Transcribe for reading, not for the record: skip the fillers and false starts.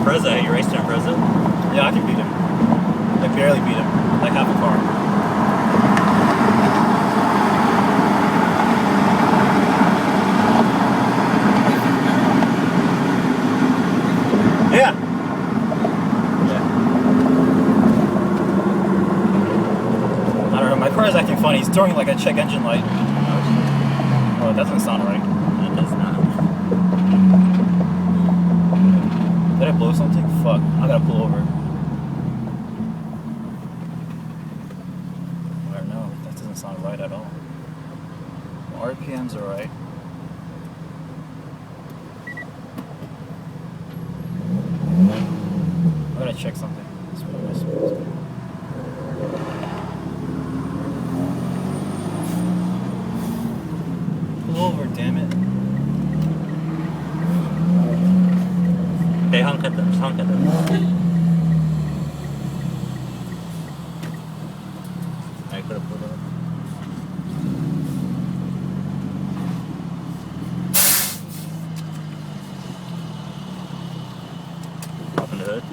Impreza. You raced Impreza? Yeah, I can beat him. I barely beat him. Like half a car. Yeah. I don't know. My car is acting funny. He's throwing like a check engine light. Oh, that doesn't sound right. It does not. Did I blow something? Fuck. I gotta pull over. I don't know. That doesn't sound right at all. RPM's alright. I gotta check something. Pull over, damn it. Okay, honk at them. Just honk at them. I could have pulled over. Open the hood.